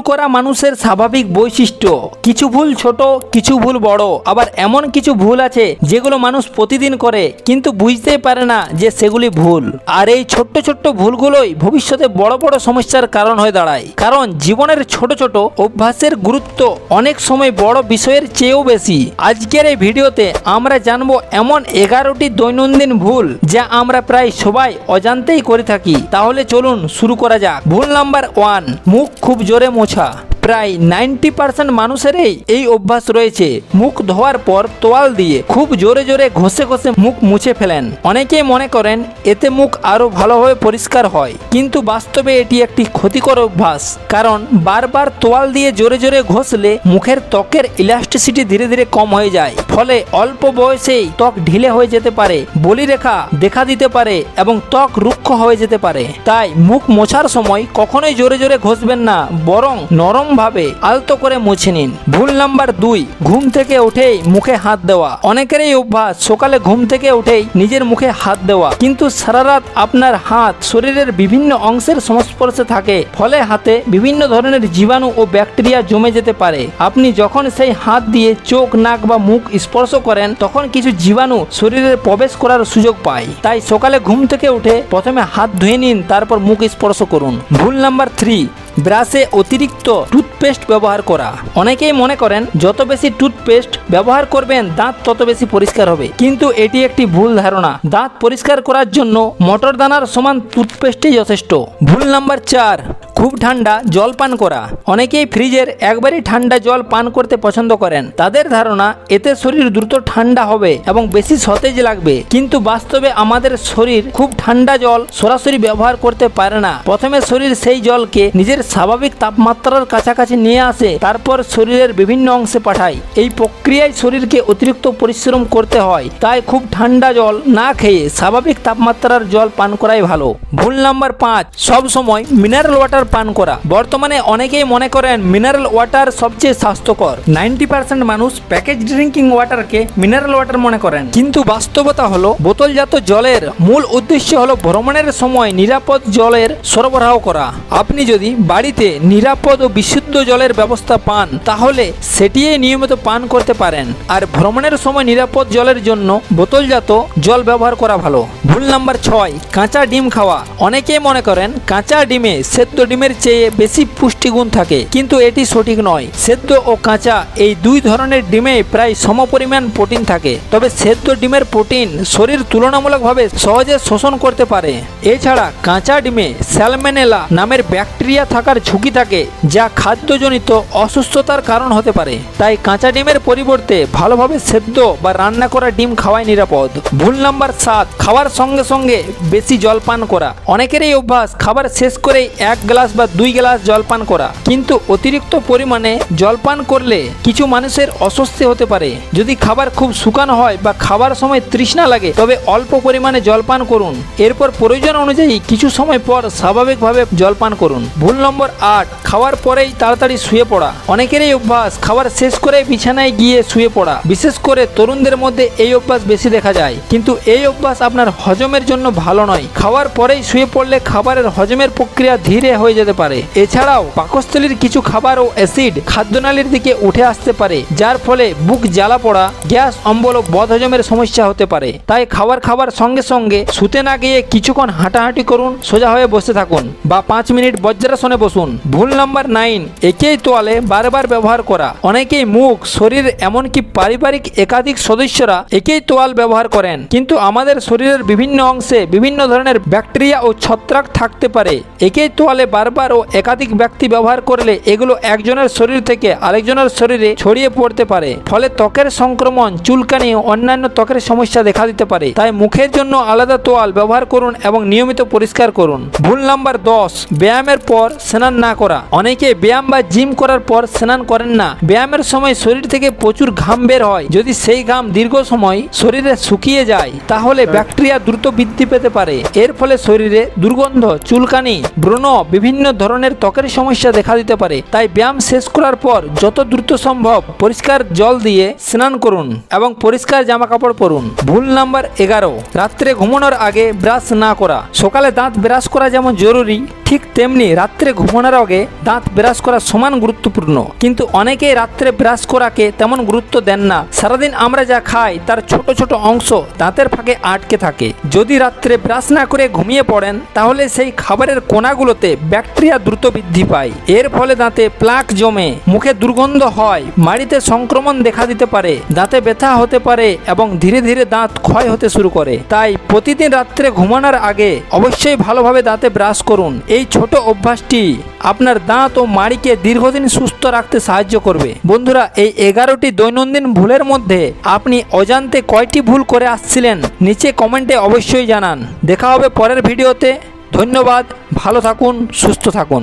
করা মানুষের স্বাভাবিক বৈশিষ্ট্য। কিছু ভুল ছোট, কিছু ভুল বড়, আবার এমন কিছু ভুল আছে যেগুলো মানুষ প্রতিদিন করে কিন্তু বুঝতেই পারে না যে সেগুলি ভুল। আর এই ছোট্ট ছোট্ট ভুলগুলোই ভবিষ্যতে বড় বড় সমস্যার কারণ হয়ে দাঁড়ায়। কারণ জীবনের ছোট ছোট অভ্যাসের গুরুত্ব অনেক সময় বড় বিষয়ের চেয়েও বেশি। আজকের এই ভিডিওতে আমরা জানবো এমন 11টি দৈনন্দিন ভুল যা আমরা প্রায় সবাই অজান্তেই করে থাকি। তাহলে চলুন শুরু করা যাক। ভুল নাম্বার 1, মুখ খুব জোরে মোছা। প্রায় 90% মানুষেরই এই অভ্যাস রয়েছে। মুখ ধোয়ার পর তোয়াল দিয়ে খুব জোরে জোরে ঘষে ঘষে মুখ মুছে ফেলেন। অনেকেই মনে করেন এতে মুখ আরো ভালোভাবে পরিষ্কার হয়, কিন্তু বাস্তবে এটি একটি ক্ষতিকর অভ্যাস। কারণ বারবার তোয়াল দিয়ে জোরে জোরে ঘষলে মুখের ত্বকের ইলাস্টিসিটি ধীরে ধীরে কম হয়ে যায়। ফলে অল্প বয়সেই ত্বক ঢিলে হয়ে যেতে পারে, বলিরেখা দেখা দিতে পারে এবং ত্বক রুক্ষ হয়ে যেতে পারে। তাই মুখ মোছার সময় কখনোই জোরে জোরে ঘষবেন না, বরং নরম ভাবে আলতো করে মুছে নিন। ভুল নাম্বার 2, ঘুম থেকে উঠেই মুখে হাত দেওয়া। অনেকের এই অভ্যাস, সকালে ঘুম থেকে উঠেই নিজের মুখে হাত দেওয়া, কিন্তু সারা রাত আপনার হাত শরীরের বিভিন্ন অংশের সংস্পর্শে থাকে। ফলে হাতে বিভিন্ন ধরনের জীবাণু ও ব্যাকটেরিয়া জমে যেতে পারে। আপনি যখন সেই হাত দিয়ে চোখ, নাক বা মুখ স্পর্শ করেন তখন কিছু জীবাণু শরীরে প্রবেশ করার সুযোগ পায়। তাই সকালে ঘুম থেকে উঠে প্রথমে হাত ধুয়ে নিন, তারপর মুখ স্পর্শ করুন। ভুল নাম্বার 3, ব্রাশে অতিরিক্ত টুথপেস্ট ব্যবহার করা। অনেকেই মনে করেন যত বেশি টুথপেস্ট ব্যবহার করবেন দাঁত তত বেশি পরিষ্কার হবে, কিন্তু এটি একটি ভুল ধারণা। দাঁত পরিষ্কার করার জন্য মটর দানার সমান টুথপেস্টই যথেষ্ট। ভুল নাম্বার 4, খুব ঠান্ডা জল পান করা। অনেকেই ফ্রিজের একবারই ঠান্ডা জল পান করতে পছন্দ করেন। তাদের ধারণা এতে শরীর দ্রুত ঠান্ডা হবে এবং বেশি সতেজ লাগবে, কিন্তু বাস্তবে আমাদের শরীর খুব ঠান্ডা জল সরাসরি ব্যবহার করতে পারে না। প্রথমে শরীর সেই জলকে নিজের স্বাভাবিক তাপমাত্রার কাছাকাছি নিয়ে আসে, তারপর শরীরের বিভিন্ন অংশে পাঠায়। এই প্রক্রিয়ায় শরীরকে অতিরিক্ত পরিশ্রম করতে হয়। তাই খুব ঠান্ডা জল না খেয়ে স্বাভাবিক তাপমাত্রার জল পান করাই ভালো। ভুল নাম্বার 5, সব সময় মিনারেল ওয়াটার পান করা। বর্তমানে অনেকেই মনে করেন মিনারেল ওয়াটার সবচেয়ে স্বাস্থ্যকর। 90% মানুষ প্যাকেজ ড্রিঙ্কিং ওয়াটারকে মিনারেল ওয়াটার মনে করেন, কিন্তু বাস্তবতা হলো বোতলজাত জলের মূল উদ্দেশ্য হলো ভ্রমণের সময় নিরাপদ জলের সরবরাহ করা। আপনি যদি বাড়িতে নিরাপদ ও বিশুদ্ধ জলের ব্যবস্থা পান তাহলে সেটিই নিয়মিত পান করতে পারেন। আর ভ্রমণের সময় নিরাপদ জলের জন্য বোতলজাত জল ব্যবহার করা ভালো। ভুল নাম্বার 6, কাঁচা ডিম খাওয়া। অনেকেই মনে করেন কাঁচা ডিমে সেদ্ধ ডিমের চেয়ে বেশি পুষ্টিগুণ থাকে, কিন্তু এটি সঠিক নয়। সেদ্ধ ও কাঁচা এই দুই ধরনের ডিমে প্রায় সমপরিমাণ প্রোটিন থাকে, তবে সেদ্ধ ডিমের প্রোটিন শরীর তুলনামূলকভাবে সহজে শোষণ করতে পারে। এছাড়া কাঁচা ডিমে স্যালমেনেলা নামের ব্যাকটেরিয়া থাকার ঝুঁকি থাকে, যা খাদ্যজনিত অসুস্থতার কারণ হতে পারে। তাই কাঁচা ডিমের পরিবর্তে ভালোভাবে সেদ্ধ বা রান্না করা ডিম খাওয়াই নিরাপদ। ভুল নাম্বার 7, খাওয়ার সঙ্গে সঙ্গে বেশি জল পান করা। অনেকের এই অভ্যাস খাবার শেষ করেই 1 গ্লাস বা 2 গ্লাস জল পান করা, কিন্তু অতিরিক্ত পরিমাণে জল পান করলে কিছু মানুষের অস্বস্তি হতে পারে। যদি খাবার খুব শুকানো হয় বা খাবার সময় তৃষ্ণা লাগে তবে অল্প পরিমাণে জল পান করুন। এরপর প্রয়োজন অনুযায়ী কিছু সময় পর স্বাভাবিকভাবে জল পান করুন। ভুল নম্বর 8, খাওয়ার পরেই তাড়াতাড়ি শুয়ে পড়া। অনেকের এই অভ্যাস খাবার শেষ করে বিছানায় গিয়ে শুয়ে পড়া। বিশেষ করে তরুণদের মধ্যে এই অভ্যাস বেশি দেখা যায়, কিন্তু এই অভ্যাস আপনার হজমের জন্য ভালো নয়। খাওয়ার পরেই শুয়ে পড়লে খাবারের হজমের প্রক্রিয়া ধীরে হয়ে যেতে পারে। এছাড়াও পাকস্থলীর কিছু খাবার ও অ্যাসিড খাদ্যনালীর দিকে উঠে আসতে পারে, যার ফলে বুক জ্বালা পড়া, গ্যাস অম্বল ও বদহজমের সমস্যা হতে পারে। তাই খাবার সঙ্গে সঙ্গে শুতে না গিয়ে কিছুক্ষণ হাঁটাহাঁটি করুন, সোজা হয়ে বসে থাকুন বা 5 মিনিট বজ্রাসনে বসুন। ভুল নাম্বার 9, একই তোয়ালে বারবার ব্যবহার করা। অনেকেই মুখ, শরীর এমনকি পারিবারিক একাধিক সদস্যরা একই তোয়াল ব্যবহার করেন, কিন্তু আমাদের শরীরের বিভিন্ন অংশে বিভিন্ন ধরনের ব্যাকটেরিয়া ও ছত্রাক থাকতে পারে। একই তোয়ালে বারবার ও একাধিক ব্যক্তি ব্যবহার করলে এগুলো একজনের শরীর থেকে আরেকজনের শরীরে ছড়িয়ে পড়তে পারে। ফলে ত্বকের সংক্রমণ, চুলকানি ও অন্যান্য ত্বকের সমস্যা দেখা দিতে পারে। তাই মুখের জন্য আলাদা তোয়াল ব্যবহার করুন এবং নিয়মিত পরিষ্কার করুন। ভুল নাম্বার 10, ব্যায়ামের পর স্নান না করা। অনেকে ব্যায়াম বা জিম করার পর স্নান করেন না। ব্যায়ামের সময় শরীর থেকে প্রচুর ঘাম বের হয়। যদি সেই ঘাম দীর্ঘ সময় শরীরে শুকিয়ে যায় তাহলে ব্যাকটেরিয়া দ্রুত বৃদ্ধি পেতে পারে। এর ফলে শরীরে দুর্গন্ধ, চুলকানি, ব্রণ, বিভিন্ন ধরনের ত্বকের সমস্যা দেখা দিতে পারে। তাই ব্যায়াম শেষ করার পর যত দ্রুত সম্ভব পরিষ্কার জল দিয়ে স্নান করুন এবং পরিষ্কার জামা কাপড় পরুন। ভুল নাম্বার 11, রাত্রে ঘুমানোর আগে ব্রাশ না করা। সকালে দাঁত ব্রাশ করা যেমন জরুরি, ঠিক তেমনি রাত্রে ঘুমানোর আগে দাঁত ব্রাশ করা সমান গুরুত্বপূর্ণ। কিন্তু অনেকেই রাত্রে ব্রাশ করাকে তেমন গুরুত্ব দেন না। সারাদিন আমরা যা খাই তার ছোট ছোট অংশ দাঁতের ফাঁকে আটকে থাকে। যদি রাত্রে ব্রাশ না করে ঘুমিয়ে পড়েন তাহলে সেই খাবারের কোনাগুলোতে ব্যাকটেরিয়া দ্রুত বৃদ্ধি পায়। এর ফলে দাঁতে প্লাক জমে, মুখে দুর্গন্ধ হয়, মাড়িতে সংক্রমণ দেখা দিতে পারে, দাঁতে ব্যথা হতে পারে এবং ধীরে ধীরে দাঁত ক্ষয় হতে শুরু করে। তাই প্রতিদিন রাত্রে ঘুমানোর আগে অবশ্যই ভালোভাবে দাঁতে ব্রাশ করুন। এই ছোট অভ্যাসটি আপনার দাঁত ও মাড়িকে দীর্ঘদিন সুস্থ রাখতে সাহায্য করবে। বন্ধুরা, এই 11টি দৈনন্দিন ভুলের মধ্যে আপনি অজান্তে কয়টি ভুল করে আসছিলেন নিচে কমেন্টে অবশ্যই জানান। দেখা হবে পরের ভিডিওতে। ধন্যবাদ, ভালো থাকুন, সুস্থ থাকুন।